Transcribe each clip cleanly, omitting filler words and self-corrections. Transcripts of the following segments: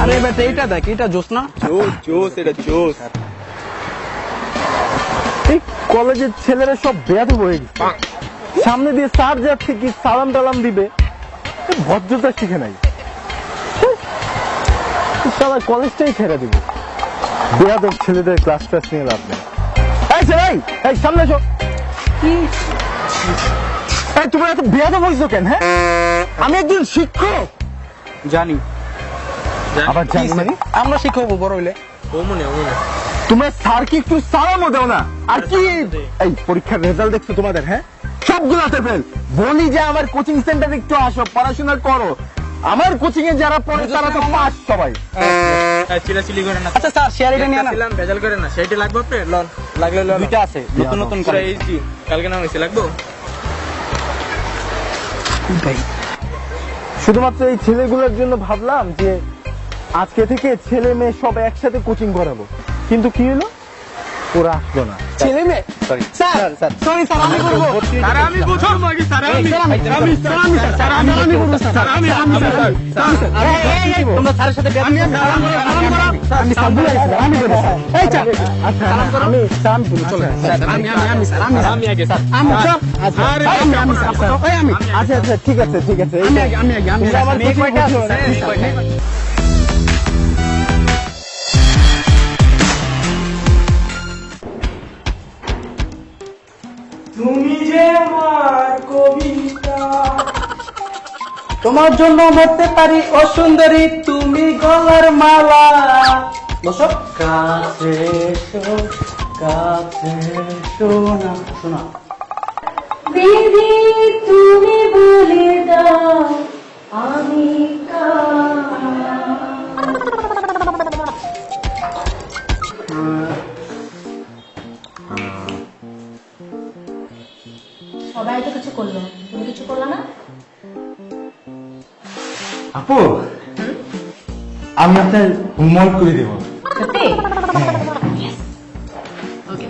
আরে বেটা এটা দেখ, এটা জোস না? জোস এটা জোস। এই কলেজের ছেলেরা সব বেয়াদব হয়ে গেছে। সামনে দিয়ে স্যার যাচ্ছে কি সালাম টালাম দিবে, ভদ্রতা শিখে নাই। সারা কলেজটাই ছেড়ে দিবে। বেয়াদব ছেলেদের ক্লাস ক্লাস নিয়ে লাভ নেই। এই ছেলে, এই সামনে এসো। এই তুমি এত বেয়াদব হইছো কেন? হ্যাঁ, আমি একজন শিক্ষক। জানি। আবার জানি মানে? আমরা শিক্ষক হবো বড় হইলে। ও মনে তোমরা স্যারকে একটু সালামও দাও না। আর কি এই পরীক্ষার রেজাল্ট দেখছো তোমাদের? হ্যাঁ, সবগুলাতে ফেল। বলি যে আমার কোচিং সেন্টারে একটু আসো, পড়াশোনা করো। আমার কোচিং এ যারা পড়ে তারা তো পাস সবাই। চিলাচিলি করে না। আচ্ছা স্যার, শেয়ার এটা নিয়ে না। ভেজাল করে না, সেইটা লাগবে আপনি লন, লাগলে লন। দুইটা আছে নতুন নতুন করে। এইচডি কালকে নাম হইছে, লাগবে? শুধুমাত্র এই ছেলেগুলোর জন্য ভাবলাম যে আজকে থেকে ছেলে মেয়ে সব একসাথে কোচিং করাবো, কিন্তু কি হলো, ওরা আসলো না। ছেলে মেয়ে সরি স্যার, সরি স্যার, আমি করব। স্যার আমি বুঝো মাগি, স্যার আমি করব স্যার। তোমরা স্যারের সাথে আমি সালাম করব। এই চল, আচ্ছা আমি সালাম বলি, চলো। আমি আগে স্যার। আচ্ছা আচ্ছা ঠিক আছে ঠিক আছে। তোমরা আমার মেয়ে কোচিং কয়টা আছে? বুঝছো না? তুমি যে আমার কবিতা, তোমার জন্য মরতে পারি ও সুন্দরী, তুমি গলার মালা। বসো। কাছে এসো, কাছে এসো না, শোনা। বেবি তুমি বলে দাও আমি সবাই তো কিছু করলো, তুমি কিছু করলো না? আপু, আমি আপনার হোমওয়ার্ক করে দেবো। সত্যি? ওকে।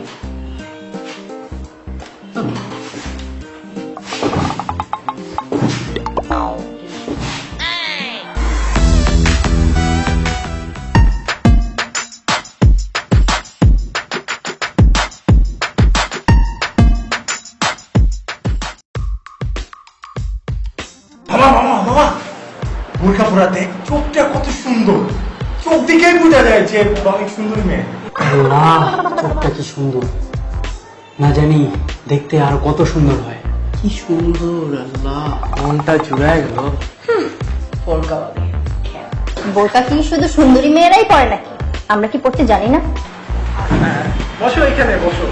বাবা, বোরকা পরা দেখ, চোখটা কত সুন্দর। চোখ দিকেই বোঝা যায় যে অনেক সুন্দরী মেয়ে। আল্লাহ, চোখটা কি সুন্দর, না জানি দেখতে আর কত সুন্দর হয়। কি সুন্দর, আল্লাহ, মনটা জুড়ায় গেল। বোরকা কি শুধু সুন্দরী মেয়েরাই পরে নাকি? আমরা কি পড়তে জানি না? বসো এখানে, বসো।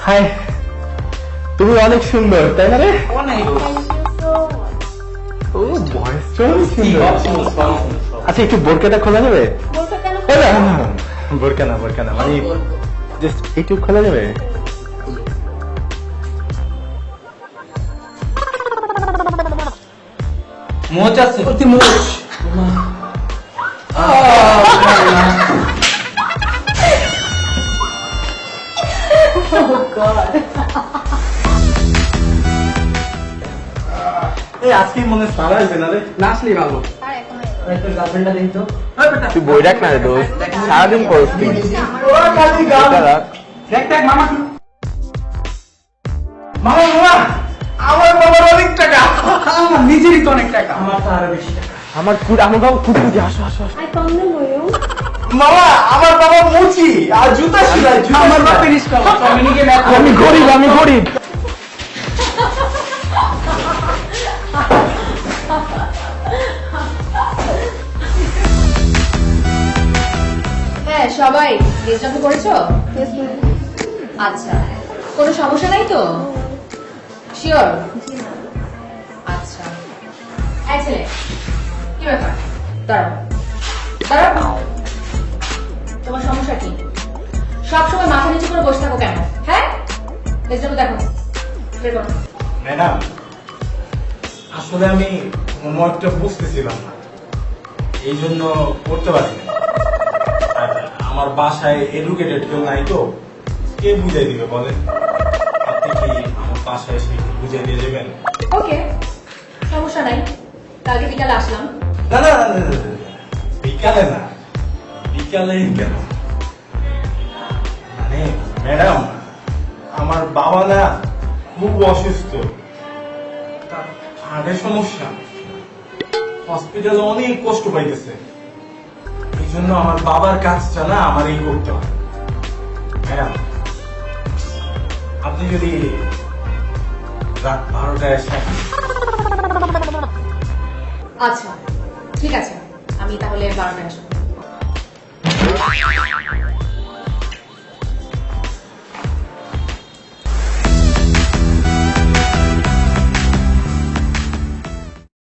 হাই, তুমি অনেক সুন্দর, তাই না রে? অনেক। ও ভয়েসটা সুন্দর। আচ্ছা, একটু বোরকাটা খোলা যাবে? বোরকা কেন? বোরকা না, মানে জাস্ট একটু খোলা যাবে? মোচ আছে, অতি মোচ। এই আজকে মনে সারা আসবে না রে? না আসলেই ভালো। তোর গার্লফ্রেন্ডটা দেখি তো। তুই বই রাখ না রে দোস্ত, সারাদিন করস তুই। দেখ দেখ মামা। মামা, আমার বাবার অনেক টাকা। আমার নিজেরই তো অনেক টাকা। আমার তো আরো বেশি টাকা। আমার বাবা খুঁজে আসো। I found the room. মামা, আমার বাবা মুচি আর জুতা সেলাই। আমার বাপের ইস্কাল, কমিউনিকে ম্যাথ। আমি গরিব। হ্যাঁ সবাই রেজিস্টার তো করেছো? আচ্ছা, কোনো সমস্যা নাই তো? শিওর? আচ্ছা, এই ছেলে কি ব্যাপার, দাঁড়াও। তোমার সমস্যা কি? সবসময় মাথা নিচু করে বসে থাকো কেন? হ্যাঁ, রেজিস্টার দেখো, বের করো। ম্যাডাম, আসলে আমি হোমওয়ার্কটা বুঝতেছিলাম না, এই জন্য করতে পারিনি। আর আমার বাসায় এডুকেটেড কেউ নাই, তো কে বুঝাই দিবে বলেন? আপনি কি আমার বাসায় এসে বুঝাই দিয়ে যাবেন? ওকে, কালকে বিকালে আসলাম। না না না, না, না, না, বিকালে না, বিকালে কেন? মানে ম্যাডাম, আমার বাবা না খুব অসুস্থ, তার হার্টের সমস্যা, হসপিটালে অনেক কষ্ট পাইতেছে। এই জন্য আমার বাবার কাজটা না আমারই করতে হয়। ম্যাডাম, আপনি যদি রাত 12টায় আসেন। আচ্ছা ঠিক আছে, আমি তাহলে 12টায় আসবো।